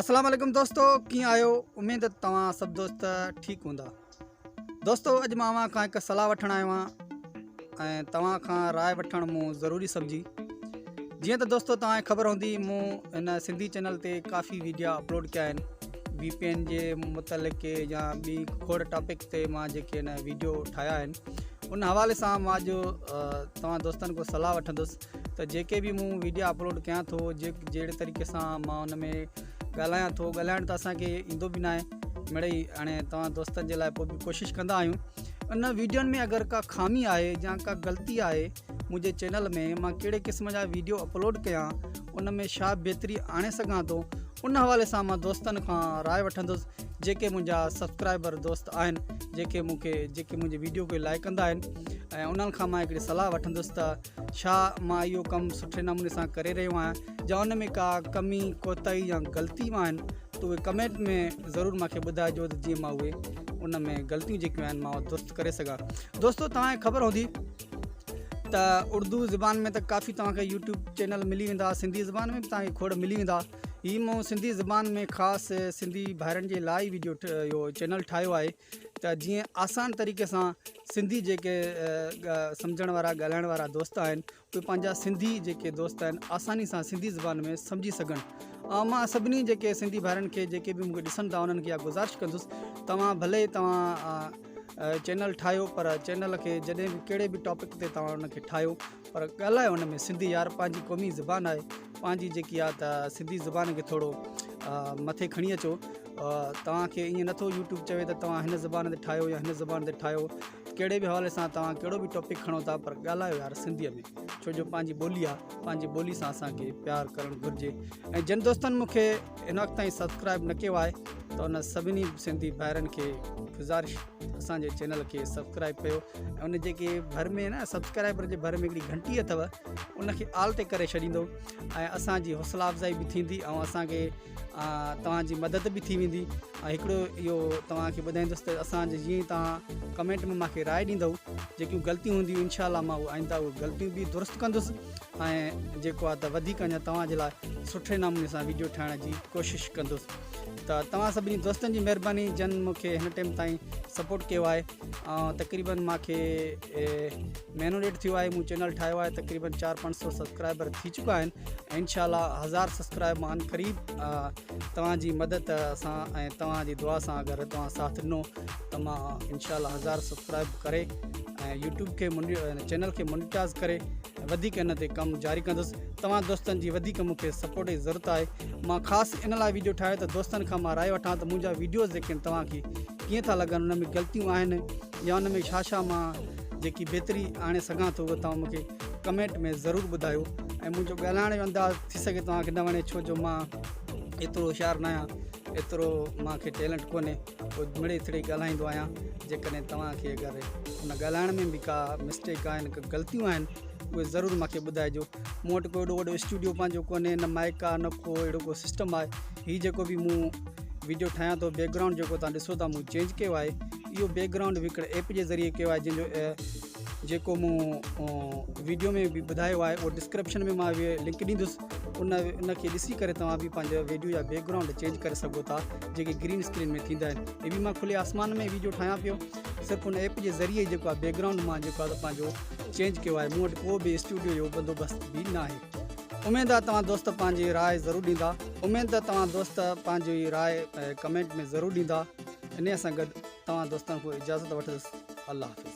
अस्सलाम वालेकुम दोस्तों, कीअं आहियो। उम्मीद तव्हां सभु दोस्त ठीकु हूंदा। दोस्तों अॼु मां खां हिकु सलाह वठणु आयो आहियां ऐं तव्हां खां राय वठणु मूं ज़रूरी सम्झी। जीअं त दोस्तों तव्हांखे ख़बर हूंदी, मूं हिन सिंधी चैनल ते काफ़ी वीडियो अपलोड कया आहिनि VPN जे मुतलिक़ या ॿी खोड़ टॉपिक ते मां जेके हिन वीडियो ठाहिया आहिनि। उन हवाले सां मां अॼु तव्हां दोस्तनि को सलाह वठंदुसि त जेके बि मूं वीडियो अपलोड कयां थो, जहिड़े तरीक़े सां मां उन में ॻाल्हायां थो, ॻाल्हाइण त असांखे ईंदो बि न आहे मिड़ई। हाणे तव्हां दोस्तनि जे लाइ पोइ बि कोशिशि कंदा आहियूं। उन वीडियोनि में अगरि का खामी आहे या का ग़लती आहे मुंहिंजे चैनल में, मां कहिड़े क़िस्म जा वीडियो अपलोड कयां, उन में छा बहितरी आणे सघां थो, उन हवाले सां मां दोस्तनि खां राय वठंदुसि। जेके मुंहिंजा सब्सक्राइबर दोस्त आहिनि, जेके मुंहिंजे वीडियो खे लाइक कंदा आहिनि, ऐं उन्हनि खां मां हिकिड़ी सलाह वठंदुसि त छा मां इहो कमु सुठे नमूने सां करे रहियो आहियां या उन में का कमी कोताही या ग़लती आहिनि, त उहे कमेंट में ज़रूरु मूंखे ॿुधाइजो त जीअं मां उहे उन में ग़लतियूं जेकियूं आहिनि मां दुरुस्त करे सघां। दोस्तों तव्हांखे ख़बर हूंदी त उर्दू ज़बान में त काफ़ी तव्हांखे यूट्यूब चैनल मिली वेंदा, सिंधी ज़बान में बि तव्हांखे खोड़ मिली वेंदा। हीअ मूं सिंधी ज़बान में ख़ासि सिंधी भाइरनि जे लाइ वीडियो इहो चैनल ठाहियो आहे त जीअं आसान तरीक़े सां सिंधी जेके सम्झण वारा ॻाल्हाइण वारा दोस्त आहिनि, उहे पंहिंजा सिंधी जेके दोस्त आहिनि आसानी सां सिंधी ज़बान में सम्झी सघनि। ऐं मां सभिनी जेके सिंधी भाइरनि खे जेके बि मूंखे ॾिसनि था उन्हनि खे इहा गुज़ारिश कंदुसि, तव्हां भले तव्हां चैनल ठाहियो, पर चैनल खे जॾहिं बि कहिड़े बि टॉपिक ते तव्हां उनखे ठाहियो, पर ॻाल्हायो उन में सिंधी। यार पंहिंजी क़ौमी ज़बान आहे, पंहिंजी जेकी आहे त सिंधी ज़बान खे थोरो मथे खणी अचो। तव्हांखे ईअं नथो यूट्यूब चवे त तव्हां हिन ज़बान ते ठाहियो या हिन ज़बान ते ठाहियो। कहिड़े बि हवाले सां तव्हां कहिड़ो बि टॉपिक खणो था, पर ॻाल्हायो यार सिंधीअ में, छो जो पंहिंजी ॿोली आहे, पंहिंजी ॿोली सां असांखे प्यारु करणु घुरिजे। ऐं जिन दोस्तनि मूंखे हिन वक़्त ताईं सब्सक्राइब न कयो आहे, त उन सभिनी सिंधी भाइरनि खे गुज़ारिश असांजे चैनल खे सब्सक्राइब कयो। ऐं उन जेके भर में न सब्सक्राइबर जे भर में हिकिड़ी घंटी अथव, उनखे आल ते करे छॾींदो ऐं असांजी हौसला अफ़ज़ाई बि थींदी ऐं असांखे तव्हांजी मदद बि थी वेंदी। ऐं हिकिड़ो इहो तव्हांखे ॿुधाईंदुसि त असांजे जीअं तव्हां कमेंट में मूंखे राय ॾींदव, जेकियूं ग़लतियूं हूंदियूं इनशाला मां उहो आईंदा उहे ग़लतियूं बि दुरुस्त कंदुसि ऐं जेको आहे त वधीक अञा तव्हांजे लाइ सुठे नमूने सां वीडियो ठाहिण जी कोशिशि कंदुसि। त तव्हां सभिनी दोस्तनि जी महिरबानी जिन मूंखे हिन टाइम ताईं सपोर्ट कयो आहे। ऐं तक़रीबन मूंखे महीनो ॾेढ थियो आहे मूं चैनल ठाहियो आहे, तक़रीबन 400-500 सब्सक्राइबर थी चुका आहिनि ऐं इनशाला 1000 सब्सक्राइब मान क़रीब तव्हांजी मदद सां ऐं तव्हांजी दुआ सां अगरि तव्हां साथ ॾिनो त मां इनशाला 1000 सब्सक्राइब करे ऐं यूट्यूब खे चैनल खे मोनिटाइज़ करे वधीक इन ते कमु जारी कंदुसि। तव्हां दोस्तनि जी वधीक मूंखे सपोर्ट जी ज़रूरत आहे। मां ख़ासि इन लाइ वीडियो ठाहियो त दोस्तनि खां मां राय वठां त मुंहिंजा वीडियोज़ जेके आहिनि तव्हांखे कीअं था लॻनि, उन में ग़लतियूं आहिनि या उन में छा मां जेकी बहितरी आणे सघां थो, उहा तव्हां मूंखे कमेंट में ज़रूरु ॿुधायो। ऐं मुंहिंजो ॻाल्हाइण जो अंदाज़ थी सघे तव्हांखे न वणे, छो जो मां एतिरो होशियारु न आहियां, एतिरो मूंखे टैलेंट कोन्हे, पोइ मिड़े थिड़े ॻाल्हाईंदो आहियां। जेकॾहिं तव्हांखे अगरि उन ॻाल्हाइण में बि का मिस्टेक आहिनि, का ग़लतियूं आहिनि, उहे ज़रूरु मूंखे ॿुधाइजो। मूं वटि को एॾो वॾो स्टूडियो पंहिंजो कोन्हे, न माइक आहे, न को अहिड़ो को सिस्टम आहे। हीअ जेको बि मूं वीडियो ठाहियां थो, बैकग्राउंड जेको तव्हां ॾिसो था मूं चेंज कयो आहे, इहो बैकग्राउंड बि हिकिड़े ऐप जे ज़रिए कयो आहे, जंहिंजो जेको मूं वीडियो में बि ॿुधायो आहे, उहो डिस्क्रिप्शन में मां इहे लिंक ॾींदुसि। उनखे ॾिसी करे तव्हां बि पंहिंजो वीडियो या बैकग्राउंड चेंज करे सघो था, जेके ग्रीन स्क्रीन में थींदा आहिनि। इहे बि मां खुले आसमान में वीडियो ठाहियां पियो, सिर्फ़ु उन ऐप जे ज़रिए जेको आहे बैकग्राउंड मां जेको आहे पंहिंजो चेंज कयो आहे। मूं वटि को बि स्टूडियो जो बंदोबस्तु बि न आहे। उमेदु आहे तव्हां दोस्त पंहिंजी राय ज़रूरु ॾींदा। उमेदु आहे तव्हां दोस्त पंहिंजी राय कमेंट में ज़रूरु ॾींदा। इन सां गॾु तव्हां दोस्तनि खां इजाज़त वठंदुसि। अल्लाह हाफ़िज़।